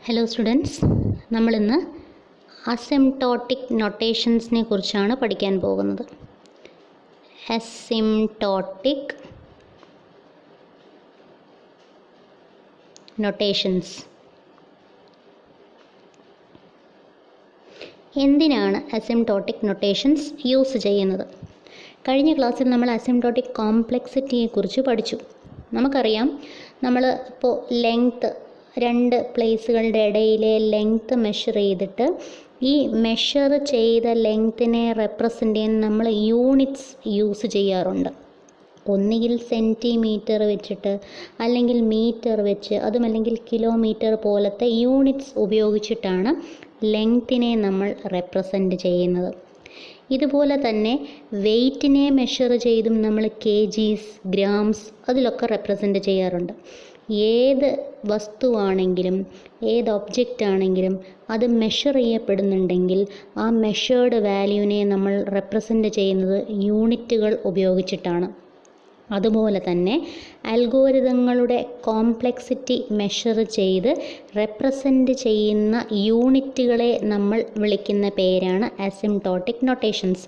Hello students, നമ്മളിന്ന് അസിംപ്ടോട്ടിക് നൊട്ടേഷൻസിനെ കുറിച്ചാണ് പഠിക്കാൻ പോകുന്നത്. അസിംപ്ടോട്ടിക് നൊട്ടേഷൻസ്. എന്തിനാണ് അസിംപ്ടോട്ടിക് നൊട്ടേഷൻസ് യൂസ് ചെയ്യുന്നത്? കഴിഞ്ഞ ക്ലാസ്സിൽ നമ്മൾ അസിംപ്ടോട്ടിക് കോംപ്ലക്സിറ്റിയെക്കുറിച്ച് പഠിച്ചു. നമുക്കറിയാം, നമ്മൾ ഇപ്പോൾ ലെങ്ത്ത്, രണ്ട് പ്ലേസുകളുടെ ഇടയിലെ ലെങ്ത്ത് മെഷർ ചെയ്തിട്ട് ഈ മെഷർ ചെയ്ത ലെങ്ത്തിനെ റെപ്രസെൻ്റ് ചെയ്യാൻ നമ്മൾ യൂണിറ്റ്സ് യൂസ് ചെയ്യാറുണ്ട്. ഒന്നുകിൽ സെൻറ്റിമീറ്റർ വെച്ചിട്ട്, അല്ലെങ്കിൽ മീറ്റർ വെച്ച്, അതുമല്ലെങ്കിൽ കിലോമീറ്റർ പോലത്തെ യൂണിറ്റ്സ് ഉപയോഗിച്ചിട്ടാണ് ലെങ്ത്തിനെ നമ്മൾ റെപ്രസെൻ്റ് ചെയ്യുന്നത്. ഇതുപോലെ തന്നെ വെയ്റ്റിനെ മെഷർ ചെയ്തും നമ്മൾ kgs, ഗ്രാംസ് അതിലൊക്കെ റെപ്രസെൻ്റ് ചെയ്യാറുണ്ട്. ഏത് വസ്തുവാണെങ്കിലും ഏത് ഒബ്ജക്റ്റ് ആണെങ്കിലും അത് മെഷർ ചെയ്യപ്പെടുന്നുണ്ടെങ്കിൽ ആ മെഷേർഡ് വാല്യൂവിനെ നമ്മൾ റെപ്രസെൻ്റ് ചെയ്യുന്നത് യൂണിറ്റുകൾ ഉപയോഗിച്ചിട്ടാണ്. അതുപോലെ തന്നെ അൽഗോരിതങ്ങളുടെ കോംപ്ലക്സിറ്റി മെഷർ ചെയ്ത് റെപ്രസെൻ്റ് ചെയ്യുന്ന യൂണിറ്റുകളെ നമ്മൾ വിളിക്കുന്ന പേരാണ് അസിംപ്ടോട്ടിക് നൊട്ടേഷൻസ്.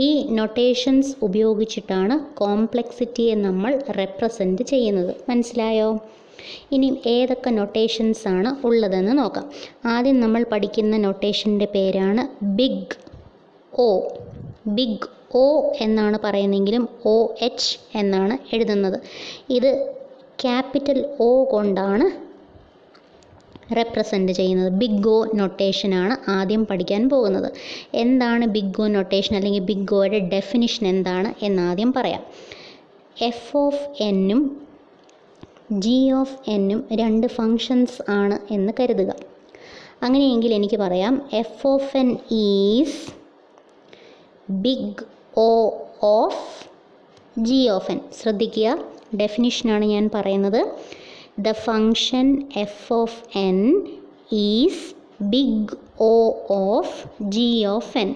ഈ നൊട്ടേഷൻസ് ഉപയോഗിച്ചിട്ടാണ് കോംപ്ലക്സിറ്റിയെ നമ്മൾ റെപ്രസെൻ്റ് ചെയ്യുന്നത്. മനസ്സിലായോ? ഇനി ഏതൊക്കെ നൊട്ടേഷൻസ് ആണ് ഉള്ളതെന്ന് നോക്കാം. ആദ്യം നമ്മൾ പഠിക്കുന്ന നൊട്ടേഷൻ്റെ പേരാണ് ബിഗ് ഒ. ബിഗ് ഒ എന്നാണ് പറയുന്നതെങ്കിലും OH എന്നാണ് എഴുതുന്നത്. ഇത് ക്യാപിറ്റൽ O കൊണ്ടാണ് റെപ്രസെൻ്റ് ചെയ്യുന്നത്. ബിഗ് ഒ നൊട്ടേഷനാണ് ആദ്യം പഠിക്കാൻ പോകുന്നത്. എന്താണ് ബിഗ് ഒ നൊട്ടേഷൻ, അല്ലെങ്കിൽ ബിഗ് ഒയുടെ ഡെഫിനിഷൻ എന്താണ് എന്നാദ്യം പറയാം. f(n)ഉം g(n)ഉം രണ്ട് ഫങ്ഷൻസ് ആണ് എന്ന് കരുതുക. അങ്ങനെയെങ്കിൽ എനിക്ക് പറയാം f(n) is big O of g(n). ശ്രദ്ധിക്കുക, ഡെഫിനിഷനാണ് ഞാൻ പറയുന്നത്. The function f(n) is big O of g(n).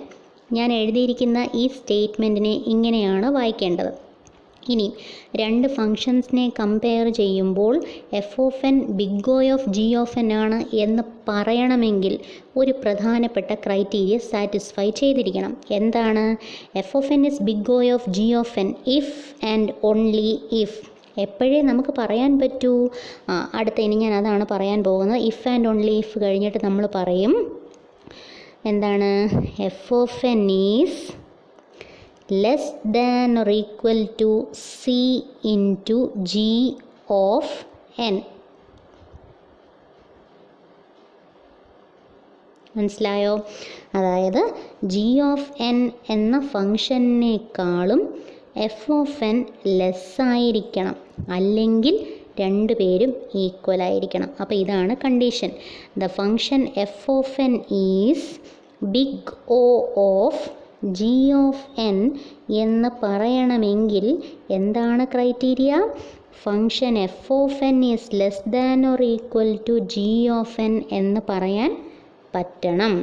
ഞാൻ എഴുതിയിരിക്കുന്ന ഈ സ്റ്റേറ്റ്മെൻറ്റിനെ ഇങ്ങനെയാണ് വായിക്കേണ്ടത്. ഇനി രണ്ട് ഫങ്ഷൻസിനെ കമ്പയർ ചെയ്യുമ്പോൾ f(n) big O of g(n) ആണ് എന്ന് പറയണമെങ്കിൽ ഒരു പ്രധാനപ്പെട്ട ക്രൈറ്റീരിയ സാറ്റിസ്ഫൈ ചെയ്തിരിക്കണം. എന്താണ്? f(n) is big O of g(n) if and only if. എപ്പോഴേ നമുക്ക് പറയാൻ പറ്റൂ? ഇനി ഞാൻ അതാണ് പറയാൻ പോകുന്നത്. ഇഫ് ആൻഡ് ഓൺലി ഇഫ് കഴിഞ്ഞിട്ട് നമ്മൾ പറയും എന്താണ്? f(n) is less than or equal to c into g of n. മനസ്സിലായോ? അതായത് g of n എന്ന ഫങ്ഷനേക്കാളും f(n) ലെസ് ആയിരിക്കണം, അല്ലെങ്കിൽ രണ്ടുപേരും ഈക്വൽ ആയിരിക്കണം. അപ്പോൾ ഇതാണ് condition. The function f(n) is big O of g(n) എന്ന് പറയണമെങ്കിൽ എന്താണ് criteria? Function f(n) is less than or equal to g(n) എന്ന് പറയാൻ പറ്റണം.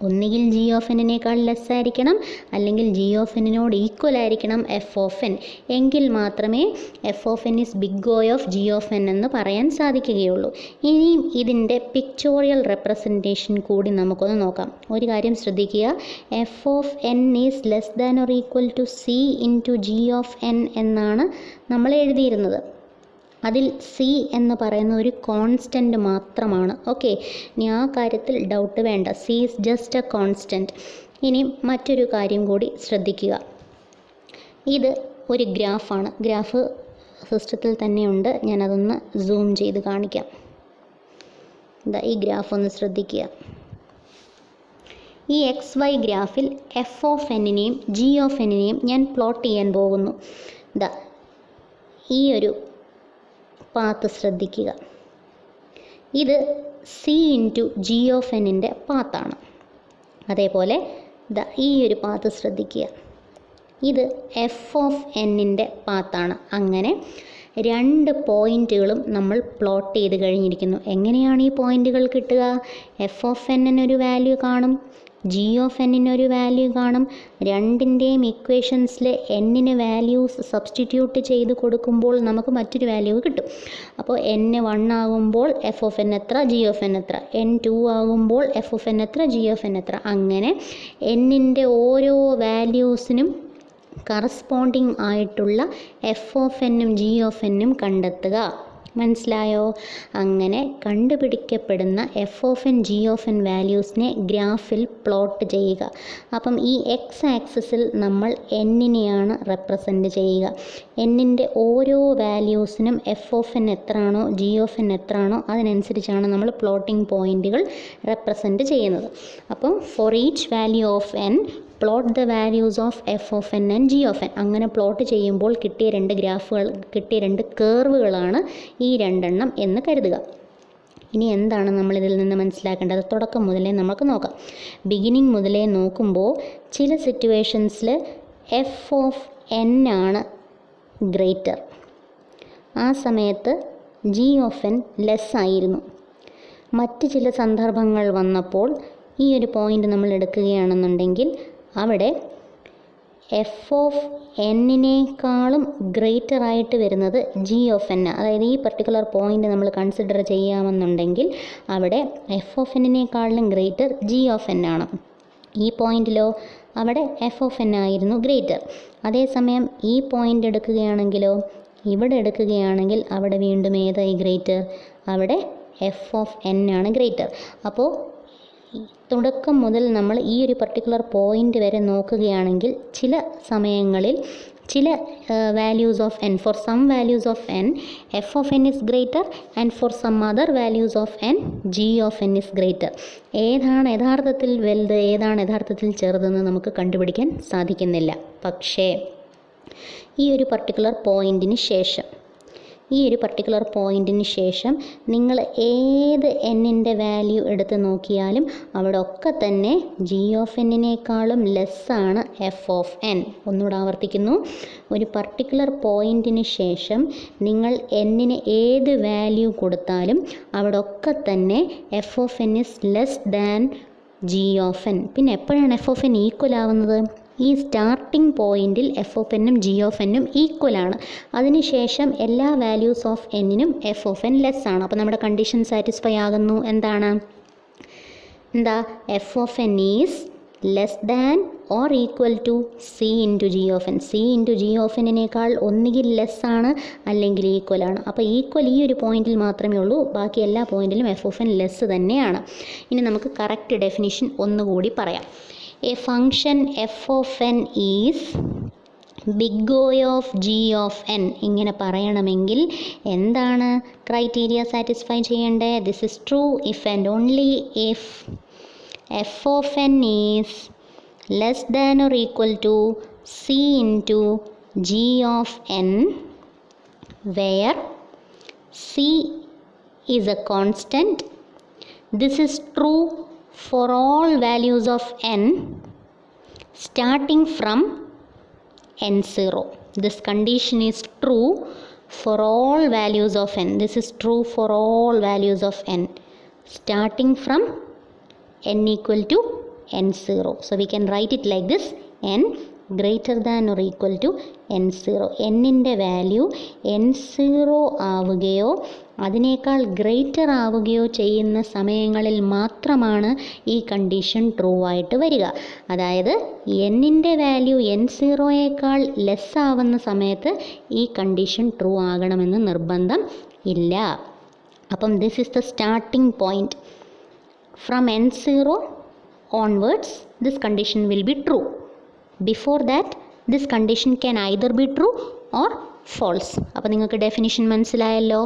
ഒന്നുകിൽ g(n)നേക്കാൾ ലെസ് ആയിരിക്കണം, അല്ലെങ്കിൽ g(n)നോട് ഈക്വൽ ആയിരിക്കണം f(n). എങ്കിൽ മാത്രമേ f(n) is big O of g(n) എന്ന് പറയാൻ സാധിക്കുകയുള്ളൂ. ഇനിയും ഇതിൻ്റെ പിക്ചോറിയൽ റെപ്രസെൻറ്റേഷൻ കൂടി നമുക്കൊന്ന് നോക്കാം. ഒരു കാര്യം ശ്രദ്ധിക്കുക, f(n) is less than or equal to c into g(n) എന്നാണ് നമ്മൾ എഴുതിയിരുന്നത്. അതിൽ c എന്ന് പറയുന്ന ഒരു കോൺസ്റ്റൻറ്റ് മാത്രമാണ്. ഓക്കെ, ഇനി ആ കാര്യത്തിൽ ഡൗട്ട് വേണ്ട. c is just A constant. ഇനി മറ്റൊരു കാര്യം കൂടി ശ്രദ്ധിക്കുക. ഇത് ഒരു ഗ്രാഫാണ്. ഗ്രാഫ് സിസ്റ്റത്തിൽ തന്നെയുണ്ട്. ഞാനതൊന്ന് സൂം ചെയ്ത് കാണിക്കാം. ഈ ഗ്രാഫ് ഒന്ന് ശ്രദ്ധിക്കുക. ഈ XY ഗ്രാഫിൽ f(n)നെയും g(n)നെയും ഞാൻ പ്ലോട്ട് ചെയ്യാൻ പോകുന്നു. ഈ ഒരു പാത്ത് ശ്രദ്ധിക്കുക. ഇത് c ഇൻറ്റു g(n)ൻ്റെ പാത്താണ്. അതേപോലെ ഈ ഒരു പാത്ത് ശ്രദ്ധിക്കുക. ഇത് f(n)ൻ്റെ പാത്താണ്. അങ്ങനെ രണ്ട് പോയിൻറ്റുകളും നമ്മൾ പ്ലോട്ട് ചെയ്ത് കഴിഞ്ഞിരിക്കുന്നു. എങ്ങനെയാണ് ഈ പോയിൻറ്റുകൾ കിട്ടുക? f(n) ഒരു വാല്യൂ കാണും, ജി ഓഫ് എന്നിനൊരു വാല്യൂ കാണും. രണ്ടിൻ്റെയും ഇക്വേഷൻസിൽ എന്നിന് വാല്യൂസ് സബ്സ്റ്റിറ്റ്യൂട്ട് ചെയ്ത് കൊടുക്കുമ്പോൾ നമുക്ക് മറ്റൊരു വാല്യൂ കിട്ടും. അപ്പോൾ n 1 ആകുമ്പോൾ എഫ് ഓഫ് എൻ എത്ര, ജി ഓഫ് എൻ എത്ര, n 2 ആകുമ്പോൾ എഫ് ഓഫ് എൻ എത്ര, ജി ഓഫ് എൻ എത്ര. അങ്ങനെ എന്നിൻ്റെ ഓരോ വാല്യൂസിനും കറസ്പോണ്ടിങ് ആയിട്ടുള്ള എഫ് ഓഫ് എന്നും ജി ഓഫ് എന്നും കണ്ടെത്തുക. മനസ്സിലായോ? അങ്ങനെ കണ്ടുപിടിക്കപ്പെടുന്ന F of N, G of N വാല്യൂസിനെ ഗ്രാഫിൽ പ്ലോട്ട് ചെയ്യുക. അപ്പം ഈ എക്സ് ആക്സിസിൽ നമ്മൾ എന്നിനെയാണ് റെപ്രസെൻ്റ് ചെയ്യുക. എന്നിൻ്റെ ഓരോ വാല്യൂസിനും എഫ് ഓഫ് എൻ എത്രയാണോ, ജി ഓഫ് എൻ എത്രയാണോ അതിനനുസരിച്ചാണ് നമ്മൾ പ്ലോട്ടിംഗ് പോയിൻറ്റുകൾ റെപ്രസെൻ്റ് ചെയ്യുന്നത്. അപ്പം for each value of N plot the values of F of N and G of N. അങ്ങനെ പ്ലോട്ട് ചെയ്യുമ്പോൾ കിട്ടിയ രണ്ട് കേർവുകളാണ് ഈ രണ്ടെണ്ണം എന്ന് കരുതുക. ഇനി എന്താണ് നമ്മളിതിൽ നിന്ന് മനസ്സിലാക്കേണ്ടത്? തുടക്കം മുതലേ നമുക്ക് നോക്കാം. ബിഗിനിങ് മുതലേ നോക്കുമ്പോൾ ചില സിറ്റുവേഷൻസിൽ എഫ് ഓഫ് എൻ ആണ് ഗ്രേറ്റർ. ആ സമയത്ത് ജി ഓഫ് എൻ ലെസ് ആയിരുന്നു. മറ്റ് ചില സന്ദർഭങ്ങൾ വന്നപ്പോൾ ഈ ഒരു പോയിൻ്റ് നമ്മൾ എടുക്കുകയാണെന്നുണ്ടെങ്കിൽ അവിടെ എഫ് ഓഫ് എന്നിനേക്കാളും ഗ്രേറ്റർ ആയിട്ട് വരുന്നത് ജി ഓഫ് എൻ. അതായത് ഈ പർട്ടിക്കുലർ പോയിൻ്റ് നമ്മൾ കൺസിഡർ ചെയ്യാമെന്നുണ്ടെങ്കിൽ അവിടെ എഫ് ഓഫ് എന്നിനേക്കാളും ഗ്രേറ്റർ ജി ഓഫ് എൻ ആണ്. ഈ പോയിൻറ്റിലോ അവിടെ എഫ് ഓഫ് എൻ ആയിരുന്നു ഗ്രേറ്റർ. അതേസമയം ഈ പോയിൻ്റ് എടുക്കുകയാണെങ്കിലോ, ഇവിടെ എടുക്കുകയാണെങ്കിൽ അവിടെ വീണ്ടും ഏതായി ഗ്രേറ്റർ? അവിടെ എഫ് ഓഫ് എൻ ആണ് ഗ്രേറ്റർ. അപ്പോൾ തുടക്കം മുതൽ നമ്മൾ ഈ ഒരു പർട്ടിക്കുലർ പോയിൻ്റ് വരെ നോക്കുകയാണെങ്കിൽ ചില സമയങ്ങളിൽ ചില values of N, for some values of N F of N is greater and for some other values of N G of N is greater. ഏതാണ് യഥാർത്ഥത്തിൽ വലുത്, ഏതാണ് യഥാർത്ഥത്തിൽ ചെറുതെന്ന് നമുക്ക് കണ്ടുപിടിക്കാൻ സാധിക്കുന്നില്ല. പക്ഷേ ഈ ഒരു പർട്ടിക്കുലർ പോയിൻറ്റിന് ശേഷം നിങ്ങൾ ഏത് എന്നിൻ്റെ വാല്യൂ എടുത്ത് നോക്കിയാലും അവിടെ ഒക്കെ തന്നെ ജി ഓഫ് എന്നിനേക്കാളും ലെസ്സാണ് എഫ് ഓഫ് എൻ. ഒന്നുകൂടെ ആവർത്തിക്കുന്നു, ഒരു പർട്ടിക്കുലർ പോയിൻറ്റിന് ശേഷം നിങ്ങൾ എന്നിന് ഏത് വാല്യൂ കൊടുത്താലും അവിടെ ഒക്കെ തന്നെ F of N is less than G of N. പിന്നെ എപ്പോഴാണ് എഫ് ഓഫ് എൻ ഈക്വൽ ആവുന്നത്? ഈ സ്റ്റാർട്ടിംഗ് പോയിൻറ്റിൽ എഫ് ഓഫ് എന്നും ജി ഓഫ് എന്നും ഈക്വലാണ്. അതിനുശേഷം എല്ലാ വാല്യൂസ് ഓഫ് എന്നിനും എഫ് ഓഫ് എൻ ലെസ് ആണ്. അപ്പോൾ നമ്മുടെ കണ്ടീഷൻ സാറ്റിസ്ഫൈ ആകുന്നു. എന്താ F of N is less than or equal to C into G of N. C into G of എന്നിനേക്കാൾ ഒന്നുകിൽ ലെസ് ആണ് അല്ലെങ്കിൽ ഈക്വൽ ആണ്. അപ്പോൾ ഈക്വൽ ഈ ഒരു പോയിൻറ്റിൽ മാത്രമേ ഉള്ളൂ, ബാക്കി എല്ലാ പോയിൻറ്റിലും എഫ് ഓഫ് എൻ ലെസ് തന്നെയാണ്. ഇനി നമുക്ക് കറക്റ്റ് ഡെഫിനിഷൻ ഒന്നുകൂടി പറയാം. A function f of n is big O of g of n. ഇങ്ങനെ പറയണമെങ്കിൽ എന്താണ് ക്രൈറ്റീരിയ സാറ്റിസ്ഫൈ ചെയ്യേണ്ടത്? This is true if and only if f of n is less than or equal to c into g of n where c is a constant. This is true for all values of n starting from n0. This condition is true for all values of n. This is true for all values of n starting from n equal to n0. So we can write it like this: n greater than or equal to n0. എന്നിൻ്റെ value n0 ആവുകയോ അതിനേക്കാൾ greater ആവുകയോ ചെയ്യുന്ന സമയങ്ങളിൽ മാത്രമാണ് ഈ condition true ആയിട്ട് വരിക. അതായത് എന്നിൻ്റെ വാല്യൂ n0യേക്കാൾ ലെസ് ആവുന്ന സമയത്ത് ഈ കണ്ടീഷൻ ട്രൂ ആകണമെന്ന് നിർബന്ധം ഇല്ല. അപ്പം this is the starting point. From n0 onwards this condition will be true. Before that this condition can either be true or false. അപ്പോൾ നിങ്ങൾക്ക് ഡെഫിനിഷൻ മനസ്സിലായല്ലോ.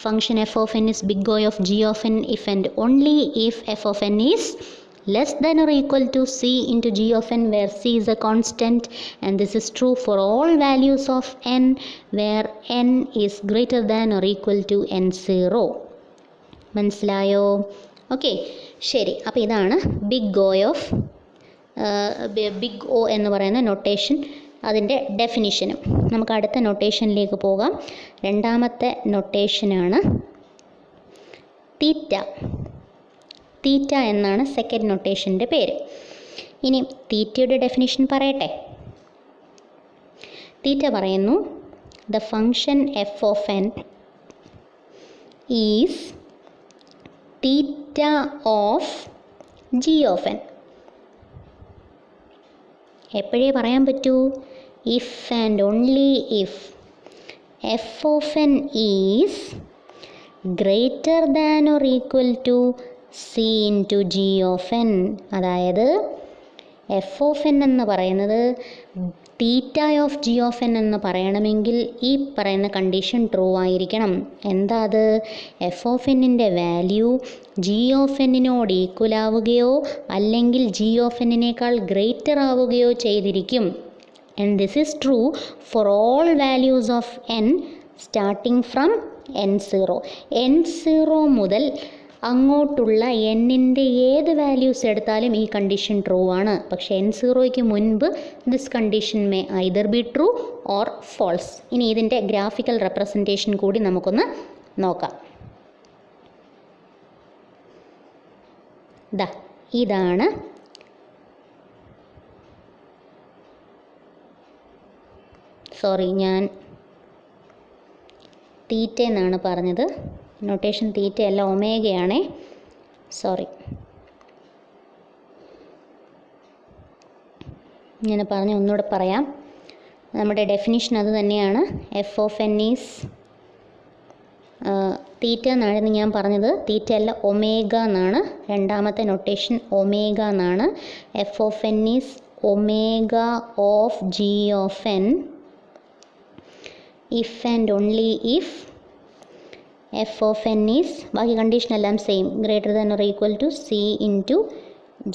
Function F of N is big O of g of n if and only if f of n is less than or equal to c into g of n where c is a constant, and this is true for all values of n where n is greater than or equal to n0. മനസ്സിലായോ? Okay, ശരി. അപ്പോൾ ഇതാണ് big O എന്ന് പറയുന്ന notation, അതിൻ്റെ ഡെഫിനിഷനും. നമുക്ക് അടുത്ത നൊട്ടേഷനിലേക്ക് പോകാം. രണ്ടാമത്തെ നൊട്ടേഷനാണ് തീറ്റ എന്നാണ് സെക്കൻഡ് നൊട്ടേഷൻ്റെ പേര്. ഇനി തീറ്റയുടെ ഡെഫിനിഷൻ പറയട്ടെ. തീറ്റ പറയുന്നു the function F of N is theta of G of N. എപ്പോഴേ പറയാൻ പറ്റൂ? If and only if F of N is greater than or equal to C into G of N. അതായത് F of N എന്ന് പറയുന്നത് theta of G of N എന്ന് പറയണമെങ്കിൽ ഈ പറയുന്ന കണ്ടീഷൻ ട്രൂ ആയിരിക്കണം. എന്താ അത്? എഫ് ഓഫ് എന്നിൻ്റെ വാല്യൂ ജി ഓഫ് എന്നിനോട് ഈക്വൽ ആവുകയോ അല്ലെങ്കിൽ ജി ഓഫ് എന്നിനേക്കാൾ ഗ്രേറ്റർ ആവുകയോ ചെയ്തിരിക്കും. And this is true for all values of N starting from n0. n0 മുതൽ അങ്ങോട്ടുള്ള എന്നിൻ്റെ ഏത് വാല്യൂസ് എടുത്താലും ഈ കണ്ടീഷൻ ട്രൂ ആണ്. പക്ഷേ n0യ്ക്ക് മുൻപ് this condition may either be true or false. ഇനി ഇതിൻ്റെ ഗ്രാഫിക്കൽ റെപ്രസെൻറ്റേഷൻ കൂടി നമുക്കൊന്ന് നോക്കാം. ഇതാണ് ഞാൻ തീറ്റ എന്നാണ് പറഞ്ഞത്. നൊട്ടേഷൻ തീറ്റയല്ല, ഒമേഗയാണേ. ഞാൻ ഒന്നുകൂടെ പറയാം. നമ്മുടെ ഡെഫിനിഷൻ അത് തന്നെയാണ്. F of N is theta എന്നായിരുന്നു ഞാൻ പറഞ്ഞത്. തീറ്റ അല്ല, ഒമേഗ എന്നാണ്. രണ്ടാമത്തെ നൊട്ടേഷൻ ഒമേഗ എന്നാണ്. F of N is omega of G of N if and only if F of N is, ബാക്കി കണ്ടീഷൻ എല്ലാം same, greater than or equal to C into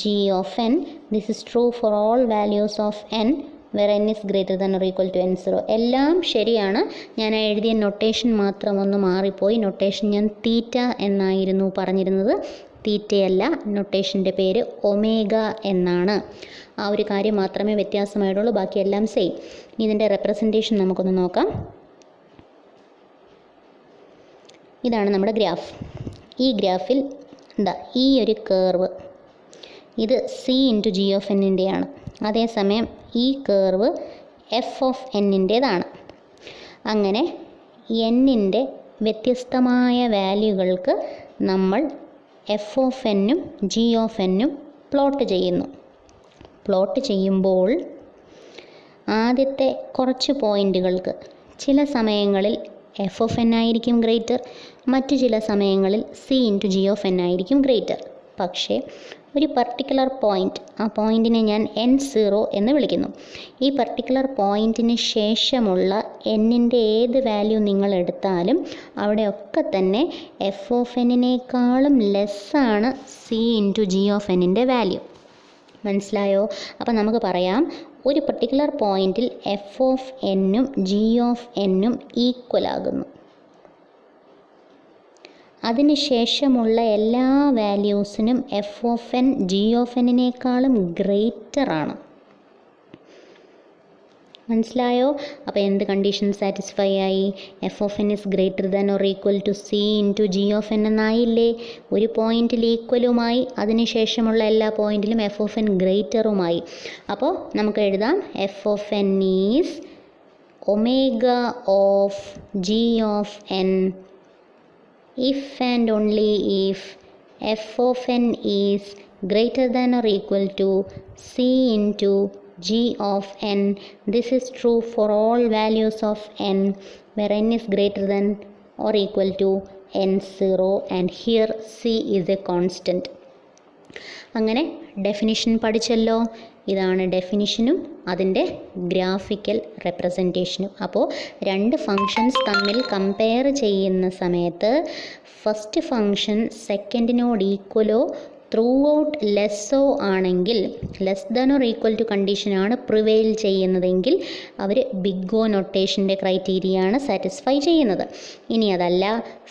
G of N. This is true for all values of N were N is greater than or equal to n0. എല്ലാം ശരിയാണ്. ഞാൻ എഴുതിയ notation മാത്രം ഒന്ന് മാറിപ്പോയി. Notation ഞാൻ തീറ്റ എന്നായിരുന്നു പറഞ്ഞിരുന്നത്. തീറ്റയല്ല, നൊട്ടേഷൻ്റെ പേര് ഒമേഗ എന്നാണ്. ആ ഒരു കാര്യം മാത്രമേ വ്യത്യാസമായിട്ടുള്ളൂ, ബാക്കിയെല്ലാം സെയിം. ഇതിൻ്റെ റെപ്രസെൻറ്റേഷൻ നമുക്കൊന്ന് നോക്കാം. ഇതാണ് നമ്മുടെ ഗ്രാഫ്. ഈ ഗ്രാഫിൽ ഈ ഒരു കേർവ് ഇത് സി ഇൻറ്റു ജി ഓഫ് എന്നിൻ്റെയാണ്. അതേസമയം ഈ കേർവ് എഫ് ഓഫ് എന്നിൻ്റേതാണ്. അങ്ങനെ എന്നിൻ്റെ വ്യത്യസ്തമായ വാല്യൂകൾക്ക് നമ്മൾ എഫ് ഓഫ് എന്നും ജി ഓഫ് എന്നും പ്ലോട്ട് ചെയ്യുന്നു. പ്ലോട്ട് ചെയ്യുമ്പോൾ ആദ്യത്തെ കുറച്ച് പോയിൻ്റുകൾക്ക് ചില സമയങ്ങളിൽ എഫ് ഓഫ് എൻ ആയിരിക്കും ഗ്രേറ്റർ, മറ്റു ചില സമയങ്ങളിൽ C into G of N ആയിരിക്കും ഗ്രേറ്റർ. പക്ഷേ ഒരു പർട്ടിക്കുലർ പോയിൻ്റ്, ആ പോയിൻറ്റിനെ ഞാൻ n0 എന്ന് വിളിക്കുന്നു. ഈ പർട്ടിക്കുലർ പോയിൻറ്റിന് ശേഷമുള്ള എന്നിൻ്റെ ഏത് വാല്യൂ നിങ്ങൾ എടുത്താലും അവിടെയൊക്കെ തന്നെ എഫ് ഓഫ് എന്നിനേക്കാളും ലെസ്സാണ് സി ഇൻറ്റു ജി ഓഫ് എന്നിൻ്റെ വാല്യൂ. മനസ്സിലായോ? അപ്പോൾ നമുക്ക് പറയാം, ഒരു പർട്ടിക്കുലർ പോയിൻറ്റിൽ എഫ് ഓഫ് എന്നും ജി ഓഫ് എന്നും ഈക്വൽ ആകുന്നു. അതിനുശേഷമുള്ള എല്ലാ വാല്യൂസിനും F of N G of എന്നിനേക്കാളും ഗ്രേറ്ററാണ്. മനസ്സിലായോ? അപ്പോൾ എന്ത് കണ്ടീഷൻ സാറ്റിസ്ഫൈ ആയി? F of N is greater than or equal to C into G of N എന്നായില്ലേ? ഒരു പോയിൻറ്റിൽ ഈക്വലുമായി, അതിനുശേഷമുള്ള എല്ലാ പോയിൻറ്റിലും എഫ് ഓഫ് എൻ ഗ്രേറ്ററുമായി. അപ്പോൾ നമുക്ക് എഴുതാം, F of N is omega of G of N if and only if f of n is greater than or equal to c into g of n. This is true for all values of n where n is greater than or equal to n0 and here c is a constant. അങ്ങനെ definition പഠിച്ചല്ലോ. ഇതാണ് ഡെഫിനിഷനും അതിൻ്റെ graphical റെപ്രസെൻറ്റേഷനും. അപ്പോൾ രണ്ട് functions തമ്മിൽ compare ചെയ്യുന്ന സമയത്ത് first function സെക്കൻഡിനോട് ഈക്വലോ ത്രൂ ഔട്ട് ലെസ്സോ ആണെങ്കിൽ, less than or equal to കണ്ടീഷനാണ് പ്രിവെയിൽ ചെയ്യുന്നതെങ്കിൽ അവർ ബിഗ് ഒ നൊട്ടേഷൻ്റെ ക്രൈറ്റീരിയയാണ് സാറ്റിസ്ഫൈ ചെയ്യുന്നത്. ഇനി അതല്ല,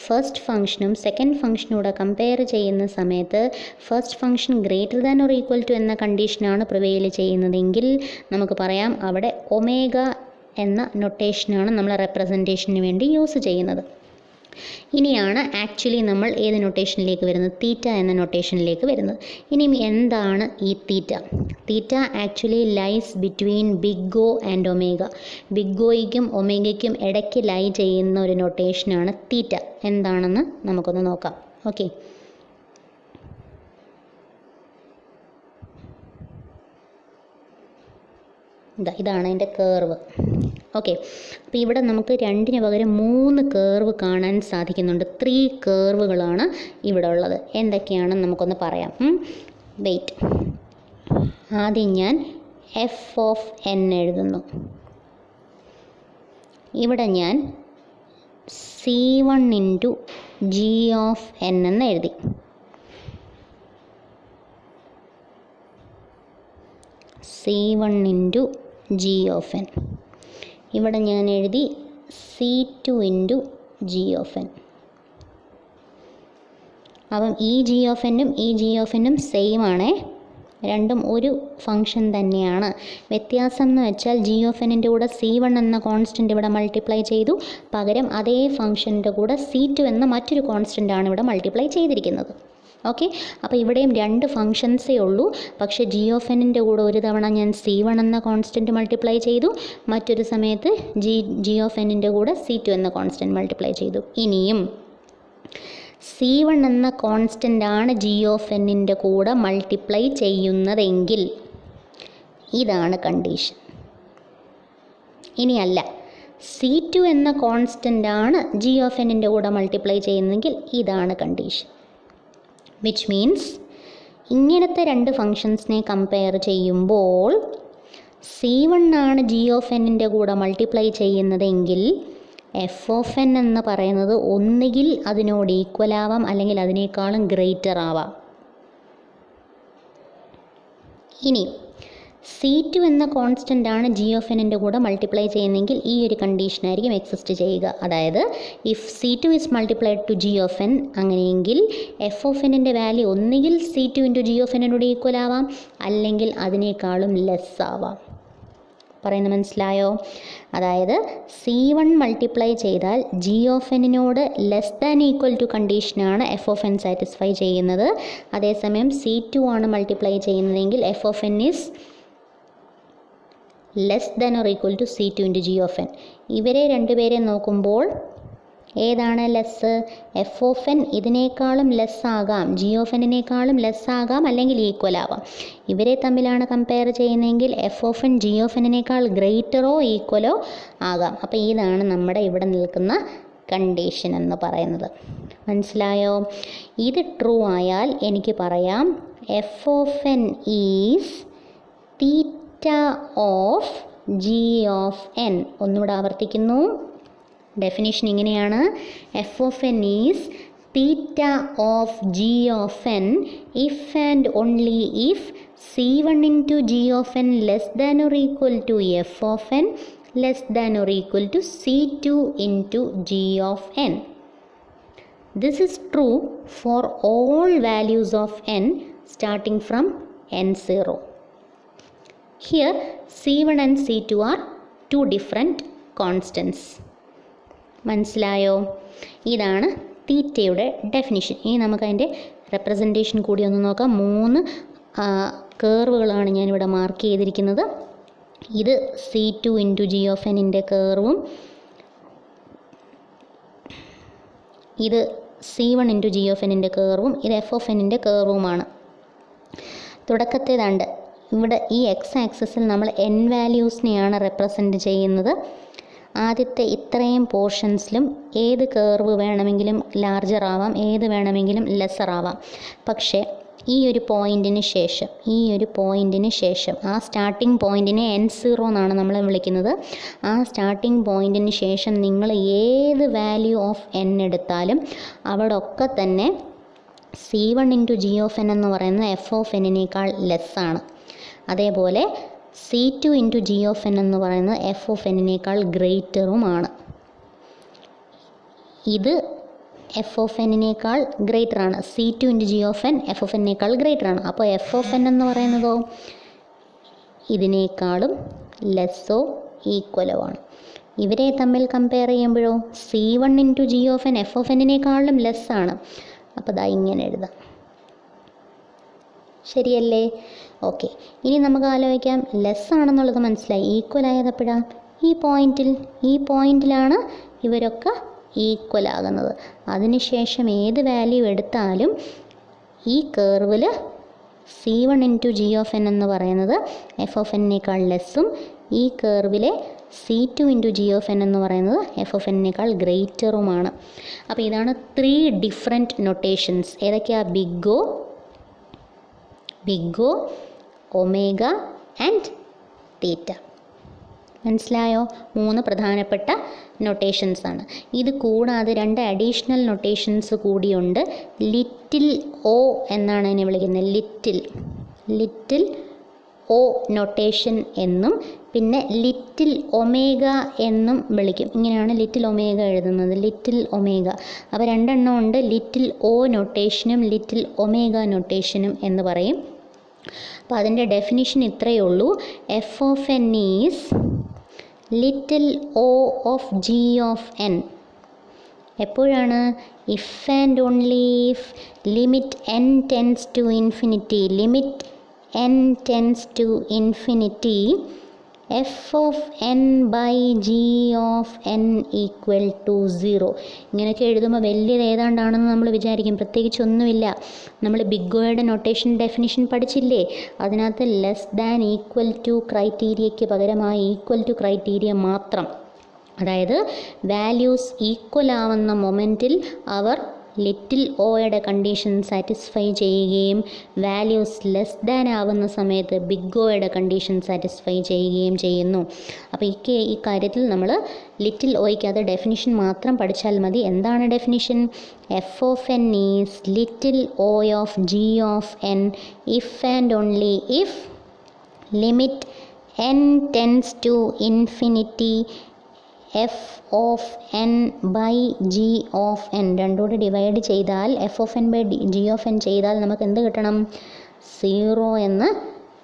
ഫസ്റ്റ് ഫംഗ്ഷനും സെക്കൻഡ് ഫംഗ്ഷനൂടെ കമ്പയർ ചെയ്യുന്ന സമയത്ത് first function greater than or equal to എന്ന കണ്ടീഷനാണ് പ്രിവെയിൽ ചെയ്യുന്നതെങ്കിൽ നമുക്ക് പറയാം അവിടെ ഒമേഗ എന്ന നൊട്ടേഷനാണ് നമ്മൾ റെപ്രസെൻറ്റേഷന് വേണ്ടി യൂസ് ചെയ്യുന്നത്. ഇനിയാണ് ആക്ച്വലി നമ്മൾ ഏത് നൊട്ടേഷനിലേക്ക് വരുന്നത്, തീറ്റ എന്ന നൊട്ടേഷനിലേക്ക് വരുന്നത്. ഇനിയും എന്താണ് ഈ theta? Theta actually lies between big O and omega. Big ഒയ്ക്കും ഒമേഗയ്ക്കും ഇടയ്ക്ക് ലൈ ചെയ്യുന്ന ഒരു നൊട്ടേഷനാണ് തീറ്റ. എന്താണെന്ന് നമുക്കൊന്ന് നോക്കാം. ഓക്കെ, ഇതാണ് അതിൻ്റെ കേർവ്. ഓക്കെ, അപ്പോൾ ഇവിടെ നമുക്ക് 2 പകരം 3 കേർവ് കാണാൻ സാധിക്കുന്നുണ്ട്. 3 കേർവുകളാണ് ഇവിടെ ഉള്ളത്. എന്തൊക്കെയാണെന്ന് നമുക്കൊന്ന് പറയാം. വെയിറ്റ്, ആദ്യം ഞാൻ എഫ് ഓഫ് എൻ എഴുതുന്നു. ഇവിടെ ഞാൻ C1 into G of N എന്ന് എഴുതി. C1 into G of N. ഇവിടെ ഞാൻ എഴുതി C2 into G of N. അപ്പം ഈ ജി ഓഫ് എന്നും ഈ ജി ഓഫ് എന്നും സെയിം ആണേ, രണ്ടും ഒരു ഫംഗ്ഷൻ തന്നെയാണ്. വ്യത്യാസം എന്ന് വെച്ചാൽ ജി ഓഫ് എന്നിൻ്റെ കൂടെ C1 എന്ന കോൺസ്റ്റൻ്റ് ഇവിടെ മൾട്ടിപ്ലൈ ചെയ്തു, പകരം അതേ ഫംഗ്ഷൻ്റെ കൂടെ C2 എന്ന മറ്റൊരു കോൺസ്റ്റൻ്റാണ് ഇവിടെ മൾട്ടിപ്ലൈ ചെയ്തിരിക്കുന്നത്. ഓക്കെ, അപ്പോൾ ഇവിടെയും 2 ഫംഗ്ഷൻസേ ഉള്ളൂ. പക്ഷേ ജി ഓഫ് എന്നിൻ്റെ കൂടെ ഒരു തവണ ഞാൻ C1 എന്ന കോൺസ്റ്റൻറ്റ് മൾട്ടിപ്ലൈ ചെയ്തു, മറ്റൊരു സമയത്ത് ജി ഓഫ് എന്നിൻ്റെ കൂടെ C2 എന്ന കോൺസ്റ്റൻറ്റ് മൾട്ടിപ്ലൈ ചെയ്തു. ഇനിയും C1 എന്ന കോൺസ്റ്റൻ്റാണ് ജി ഓഫ് എന്നിൻ്റെ കൂടെ മൾട്ടിപ്ലൈ ചെയ്യുന്നതെങ്കിൽ ഇതാണ് കണ്ടീഷൻ. ഇനിയല്ല, C2 എന്ന കോൺസ്റ്റൻ്റാണ് ജി ഓഫ് എന്നിൻ്റെ കൂടെ മൾട്ടിപ്ലൈ ചെയ്യുന്നതെങ്കിൽ ഇതാണ് കണ്ടീഷൻ. വിച്ച് മീൻസ് ഇങ്ങനത്തെ 2 ഫങ്ഷൻസിനെ കമ്പയർ ചെയ്യുമ്പോൾ C1 ആണ് ജി ഓഫ് എന്നിൻ്റെ കൂടെ മൾട്ടിപ്ലൈ ചെയ്യുന്നതെങ്കിൽ എഫ് ഓഫ് എൻ എന്ന് പറയുന്നത് ഒന്നുകിൽ അതിനോട് ഈക്വൽ ആവാം, അല്ലെങ്കിൽ അതിനേക്കാളും ഗ്രേറ്റർ ആവാം. ഇനി C2 എന്ന കോൺസ്റ്റൻ്റ് ആണ് ജി ഓഫ് എന്നിൻ്റെ കൂടെ മൾട്ടിപ്ലൈ ചെയ്യുന്നതെങ്കിൽ ഈ ഒരു കണ്ടീഷനായിരിക്കും എക്സിസ്റ്റ് ചെയ്യുക. അതായത് if C2 is multiplied to G of N, അങ്ങനെയെങ്കിൽ എഫ് ഓഫ് എന്നിൻ്റെ വാല്യൂ ഒന്നുകിൽ C2 ഇൻറ്റു ജി ഓഫ് എന്നിനോട് ഈക്വൽ ആവാം, അല്ലെങ്കിൽ അതിനേക്കാളും ലെസ് ആവാം. പറയുന്നത് മനസ്സിലായോ? അതായത് C1 മൾട്ടിപ്ലൈ ചെയ്താൽ ജി ഓഫ് എന്നിനോട് ലെസ് ദാൻ ഈക്വൽ ടു കണ്ടീഷനാണ് എഫ് ഓഫ് എൻ സാറ്റിസ്ഫൈ ചെയ്യുന്നത്. അതേസമയം C2 ആണ് മൾട്ടിപ്ലൈ ചെയ്യുന്നതെങ്കിൽ F of N is less than or equal to C2 into G of N. ഇവരെ രണ്ടുപേരെ നോക്കുമ്പോൾ ഏതാണ് ലെസ്? എഫ് ഓഫ് എൻ ഇതിനേക്കാളും ലെസ് ആകാം, ജി ഓഫ് എന്നിനേക്കാളും ലെസ് ആകാം, അല്ലെങ്കിൽ ഈക്വൽ ആവാം. ഇവരെ തമ്മിലാണ് കമ്പയർ ചെയ്യുന്നതെങ്കിൽ F of N G of എന്നിനേക്കാൾ ഗ്രേറ്ററോ ഈക്വലോ ആകാം. അപ്പോൾ ഇതാണ് നമ്മുടെ ഇവിടെ നിൽക്കുന്ന കണ്ടീഷൻ എന്ന് പറയുന്നത്. മനസ്സിലായോ? ഇത് ട്രൂ ആയാൽ എനിക്ക് പറയാം F of N is theta of G of N. ഒന്നുകൂടെ ആവർത്തിക്കുന്നു, ഡെഫിനിഷൻ ഇങ്ങനെയാണ്: F of N is theta of G of N if and only if C1 into G of N less than or equal to F of N less than or equal to C2 into G of N. This is true for all values of n starting from n0. Here C1 and C2 are 2 different constants. മനസ്സിലായോ? ഇതാണ് തീറ്റയുടെ definition. ഇനി നമുക്കതിൻ്റെ representation കൂടി ഒന്ന് നോക്കാം. 3 കേർവുകളാണ് ഞാനിവിടെ mark ചെയ്തിരിക്കുന്നത്. ഇത് C2 ഇൻറ്റു ജി ഓഫ് എന്നിൻ്റെ കേർവും, ഇത് C1 ഇൻറ്റു ജി ഓഫ് എന്നിൻ്റെ കേർവും, ഇത് എഫ് ഓഫ് എന്നിൻ്റെ കേർവുമാണ്. തുടക്കത്തേതാണ്ട് ഇവിടെ ഈ എക്സ് ആക്സിസിൽ നമ്മൾ n വാല്യൂസിനെയാണ് റെപ്രസെൻറ്റ് ചെയ്യുന്നത്. ആദ്യത്തെ ഇത്രയും പോർഷൻസിലും ഏത് കേർവ് വേണമെങ്കിലും ലാർജർ ആവാം, ഏത് വേണമെങ്കിലും ലെസർ ആവാം. പക്ഷേ ഈ ഒരു പോയിൻറ്റിന് ശേഷം ആ സ്റ്റാർട്ടിംഗ് പോയിൻറ്റിനെ n0 എന്നാണ് നമ്മൾ വിളിക്കുന്നത്. ആ സ്റ്റാർട്ടിംഗ് പോയിൻറ്റിന് ശേഷം നിങ്ങൾ ഏത് വാല്യൂ ഓഫ് n എടുത്താലും അവിടെ ഒക്കെ തന്നെ C1 into G of N എന്ന് പറയുന്നത് എഫ് ഓഫ് എന്നിനേക്കാൾ ലെസ്സാണ്. അതേപോലെ C2 into G of N എന്ന് പറയുന്നത് എഫ് ഓഫ് എന്നിനേക്കാൾ ഗ്രേറ്ററുമാണ്. ഇത് എഫ് ഓഫ് എന്നിനേക്കാൾ ഗ്രേറ്ററാണ്. C2 into G of N F of എന്നിനേക്കാൾ ഗ്രേറ്ററാണ്. അപ്പോൾ എഫ് ഓഫ് എൻ എന്ന് പറയുന്നതോ ഇതിനേക്കാളും ലെസ്സോ ഈക്വലോ ആണ്. ഇവരെ തമ്മിൽ കമ്പയർ ചെയ്യുമ്പോഴോ C1 into G of N F of എന്നിനേക്കാളും ലെസ്സാണ്. അപ്പോൾ ദാ ഇങ്ങനെ എഴുതാം. ശരിയല്ലേ? ഓക്കെ, ഇനി നമുക്ക് ആലോചിക്കാം. ലെസ്സാണെന്നുള്ളത് മനസ്സിലായി. ഈക്വൽ ആയതെപ്പോഴാണ്? ഈ പോയിന്റിലാണ് ഇവരൊക്കെ ഈക്വൽ ആകുന്നത്. അതിനുശേഷം ഏത് വാല്യൂ എടുത്താലും ഈ കേർവിൽ C1 into G of N എന്ന് പറയുന്നത് എഫ് ഓഫ് എന്നിനേക്കാൾ ലെസ്സും ഈ കേർവിലെ C2 into G of N എന്ന് പറയുന്നത് എഫ് ഓഫ് എന്നിനേക്കാൾ ഗ്രേറ്ററുമാണ്. അപ്പോൾ ഇതാണ് 3 ഡിഫറെൻറ്റ് നൊട്ടേഷൻസ്. ഏതൊക്കെയാണ്? Big O, omega and theta. മനസ്സിലായോ? 3 പ്രധാനപ്പെട്ട നൊട്ടേഷൻസ് ആണ്. ഇത് കൂടാതെ 2 അഡീഷണൽ നൊട്ടേഷൻസ് കൂടിയുണ്ട്. ലിറ്റിൽ ഒ എന്നാണ് ഇതിനെ വിളിക്കുന്നത്. ലിറ്റിൽ ഒ നൊട്ടേഷൻ എന്നും പിന്നെ ലിറ്റിൽ ഒമേഗ എന്നും വിളിക്കും. ഇങ്ങനെയാണ് ലിറ്റിൽ ഒമേഗ എഴുതുന്നത്. Little omega. അപ്പോൾ 2 എണ്ണം ഉണ്ട്. ലിറ്റിൽ ഒ നൊട്ടേഷനും ലിറ്റിൽ ഒമേഗ നൊട്ടേഷനും എന്ന് പറയും. അപ്പോൾ അതിൻ്റെ ഡെഫിനിഷൻ ഇത്രയേ ഉള്ളൂ. F of N is little O of G of N. എപ്പോഴാണ്? If and only if limit N tends to infinity, n tends to infinity, f of n by g of n equal to 0. ഇങ്ങനെയൊക്കെ എഴുതുമ്പോൾ വലിയത് ഏതാണ്ടാണെന്ന് നമ്മൾ വിചാരിക്കും. പ്രത്യേകിച്ചൊന്നുമില്ല. നമ്മൾ big ഒയുടെ notation definition പഠിച്ചില്ലേ? അതിനകത്ത് ലെസ് ദാൻ ഈക്വൽ ടു ക്രൈറ്റീരിയയ്ക്ക് പകരമായി ഈക്വൽ ടു ക്രൈറ്റീരിയ മാത്രം. അതായത് വാല്യൂസ് ഈക്വൽ ആവുന്ന മൊമെൻറ്റിൽ അവർ ലിറ്റിൽ ഒയുടെ കണ്ടീഷൻ സാറ്റിസ്ഫൈ ചെയ്യുകയും വാല്യൂസ് ലെസ് ദാൻ ആവുന്ന സമയത്ത് ബിഗ് ഒയുടെ കണ്ടീഷൻ സാറ്റിസ്ഫൈ ചെയ്യുകയും ചെയ്യുന്നു. അപ്പോൾ ഈ കാര്യത്തിൽ നമ്മൾ ലിറ്റിൽ ഒയ്ക്ക് അത് ഡെഫിനിഷൻ മാത്രം പഠിച്ചാൽ മതി. എന്താണ് definition? F of N is little O of G of N if and only if limit N tends to infinity F of N by G of N. രണ്ടോട് ഡിവൈഡ് ചെയ്താൽ F of N by G of N ചെയ്താൽ നമുക്ക് എന്ത് കിട്ടണം? 0 എന്ന്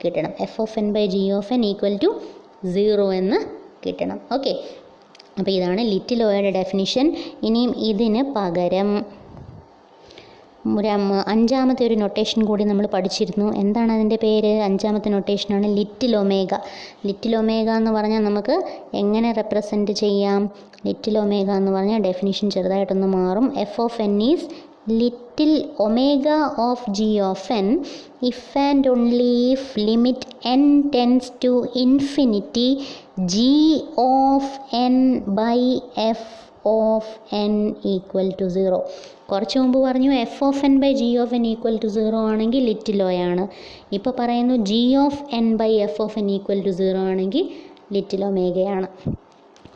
കിട്ടണം. F of N by G of N equal to 0 എന്ന് കിട്ടണം. ഓക്കെ, അപ്പോൾ ഇതാണ് ലിറ്റിൽ ഒയുടെ ഡെഫിനിഷൻ. ഇനിയും ഇതിന് പകരം അഞ്ചാമത്തെ ഒരു നൊട്ടേഷൻ കൂടി നമ്മൾ പഠിച്ചിരുന്നു. എന്താണ് അതിൻ്റെ പേര്? അഞ്ചാമത്തെ നൊട്ടേഷനാണ് ലിറ്റിൽ ഒമേഗ. ലിറ്റിൽ ഒമേഗ എന്ന് പറഞ്ഞാൽ നമുക്ക് എങ്ങനെ റെപ്രസെൻറ്റ് ചെയ്യാം? ലിറ്റിൽ ഒമേഗ എന്ന് പറഞ്ഞാൽ ഡെഫിനിഷൻ ചെറുതായിട്ടൊന്ന് മാറും. F of N is little omega of G of N if and only if limit N tends to infinity G of N by F of N equal to 0. കുറച്ച് മുമ്പ് പറഞ്ഞു F of N by G of N equal to 0 ആണെങ്കിൽ little O ആണ്. ഇപ്പോൾ പറയുന്നു G of N by F of N equal to 0 ആണെങ്കിൽ little ഒമേഗയാണ്.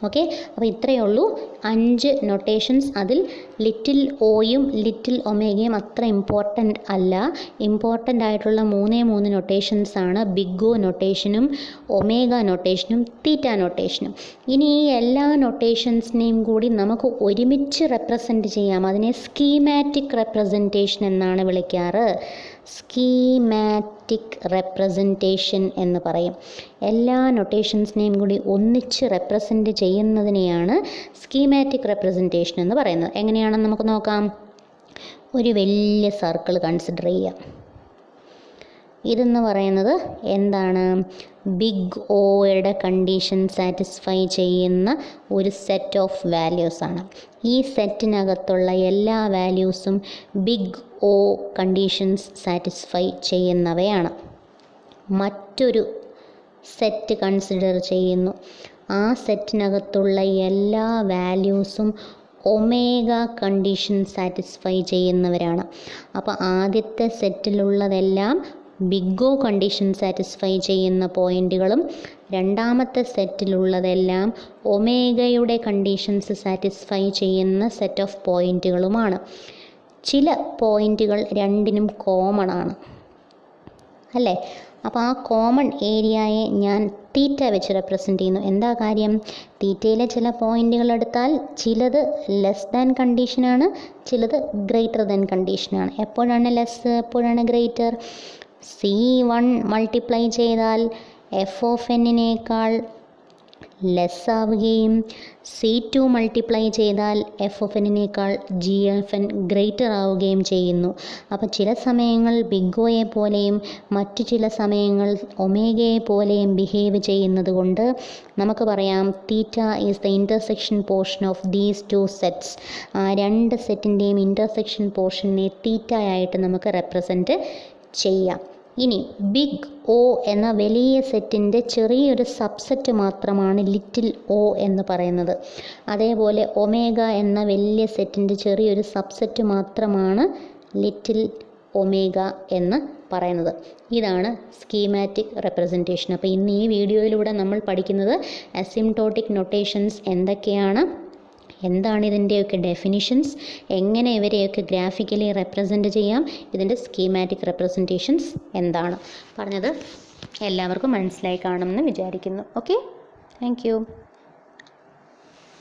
Okay, അപ്പോൾ ഇത്രയേ ഉള്ളൂ 5 നൊട്ടേഷൻസ്. അതിൽ ലിറ്റിൽ ഒയും ലിറ്റിൽ ഒമേഗയും അത്ര ഇമ്പോർട്ടൻ്റ് അല്ല. ഇമ്പോർട്ടൻ്റ് ആയിട്ടുള്ള 3 നൊട്ടേഷൻസ് ആണ് ബിഗ് ഒ നൊട്ടേഷനും ഒമേഗ നൊട്ടേഷനും തീറ്റ നൊട്ടേഷനും. ഇനി ഈ എല്ലാ നൊട്ടേഷൻസിനെയും കൂടി നമുക്ക് ഒരുമിച്ച് റെപ്രസെൻറ്റ് ചെയ്യാം. അതിനെ സ്കീമാറ്റിക് റെപ്രസെൻറ്റേഷൻ എന്നാണ് വിളിക്കാറ്. സ്കീമാറ്റിക് റെപ്രസെൻറ്റേഷൻ എന്ന് പറയും. എല്ലാ നൊട്ടേഷൻസിനെയും കൂടി ഒന്നിച്ച് റെപ്രസെൻറ്റ് ചെയ്യുന്നതിനെയാണ് സ്കീമാറ്റിക് റെപ്രസെൻറ്റേഷൻ എന്ന് പറയുന്നത്. എങ്ങനെയാണെന്ന് നമുക്ക് നോക്കാം. ഒരു വലിയ സർക്കിൾ കൺസിഡർ ചെയ്യാം. ഇതെന്ന് പറയുന്നത് എന്താണ്? ബിഗ് ഒയുടെ കണ്ടീഷൻ സാറ്റിസ്ഫൈ ചെയ്യുന്ന ഒരു സെറ്റ് ഓഫ് വാല്യൂസാണ്. ഈ സെറ്റിനകത്തുള്ള എല്ലാ വാല്യൂസും ബിഗ് ഒ കണ്ടീഷൻസ് സാറ്റിസ്ഫൈ ചെയ്യുന്നവയാണ്. മറ്റൊരു സെറ്റ് കൺസിഡർ ചെയ്യുന്നു. ആ സെറ്റിനകത്തുള്ള എല്ലാ വാല്യൂസും ഒമേഗ കണ്ടീഷൻ സാറ്റിസ്ഫൈ ചെയ്യുന്നവരാണ്. അപ്പോൾ ആദ്യത്തെ സെറ്റിലുള്ളതെല്ലാം ബിഗ് ഒ കണ്ടീഷൻ സാറ്റിസ്ഫൈ ചെയ്യുന്ന പോയിൻറ്റുകളും രണ്ടാമത്തെ സെറ്റിലുള്ളതെല്ലാം ഒമേഗയുടെ കണ്ടീഷൻസ് സാറ്റിസ്ഫൈ ചെയ്യുന്ന സെറ്റ് ഓഫ് പോയിൻറ്റുകളുമാണ്. ചില പോയിൻറ്റുകൾ രണ്ടിനും കോമൺ ആണ് അല്ലേ? അപ്പോൾ ആ കോമൺ ഏരിയയെ ഞാൻ തീറ്റ വെച്ച് റെപ്രസെൻറ്റ് ചെയ്യുന്നു. എന്താ കാര്യം? തീറ്റയിലെ ചില പോയിൻറ്റുകൾ എടുത്താൽ ചിലത് ലെസ് ദാൻ കണ്ടീഷനാണ്, ചിലത് ഗ്രേറ്റർ ദാൻ കണ്ടീഷനാണ്. എപ്പോഴാണ് ലെസ്, എപ്പോഴാണ് ഗ്രേറ്റർ? C1 മൾട്ടിപ്ലൈ ചെയ്താൽ എഫ് ഓഫ് എന്നിനേക്കാൾ ലെസ് ആവുകയും C2 മൾട്ടിപ്ലൈ ചെയ്താൽ എഫ് ഓഫ് എന്നിനേക്കാൾ ജി എഫ് എൻ ഗ്രേറ്റർ ആവുകയും ചെയ്യുന്നു. അപ്പോൾ ചില സമയങ്ങൾ ബിഗ് ഒയെ പോലെയും മറ്റു ചില സമയങ്ങൾ ഒമേഗയെ പോലെയും ബിഹേവ് ചെയ്യുന്നത് കൊണ്ട് നമുക്ക് പറയാം theta is the intersection portion of these two sets. ആ രണ്ട് സെറ്റിൻ്റെയും ഇൻ്റർസെക്ഷൻ പോർഷനെ തീറ്റ ആയിട്ട് നമുക്ക് റെപ്രസെൻറ്റ് ചെയ്യാം. ഇനി ബിഗ് ഒ എന്ന വലിയ സെറ്റിൻ്റെ ചെറിയൊരു സബ്സെറ്റ് മാത്രമാണ് ലിറ്റിൽ ഒ എന്ന് പറയുന്നത്. അതേപോലെ ഒമേഗ എന്ന വലിയ സെറ്റിൻ്റെ ചെറിയൊരു സബ്സെറ്റ് മാത്രമാണ് ലിറ്റിൽ ഒമേഗ എന്ന് പറയുന്നത്. ഇതാണ് സ്കീമാറ്റിക് റെപ്രസെൻറ്റേഷൻ. അപ്പോൾ ഇന്ന് ഈ വീഡിയോയിലൂടെ നമ്മൾ പഠിക്കുന്നത് അസിംപ്റ്റോട്ടിക് നൊട്ടേഷൻസ് എന്തൊക്കെയാണ്, എന്താണ് ഇതിൻ്റെയൊക്കെ ഡെഫിനിഷൻസ്, എങ്ങനെ ഇവരെയൊക്കെ ഗ്രാഫിക്കലി റെപ്രസെൻറ്റ് ചെയ്യാം, ഇതിൻ്റെ സ്കീമാറ്റിക് റെപ്രസെൻറ്റേഷൻസ് എന്താണ് പറഞ്ഞത് എല്ലാവർക്കും മനസ്സിലായി കാണുമെന്ന് വിചാരിക്കുന്നു. Okay, thank you.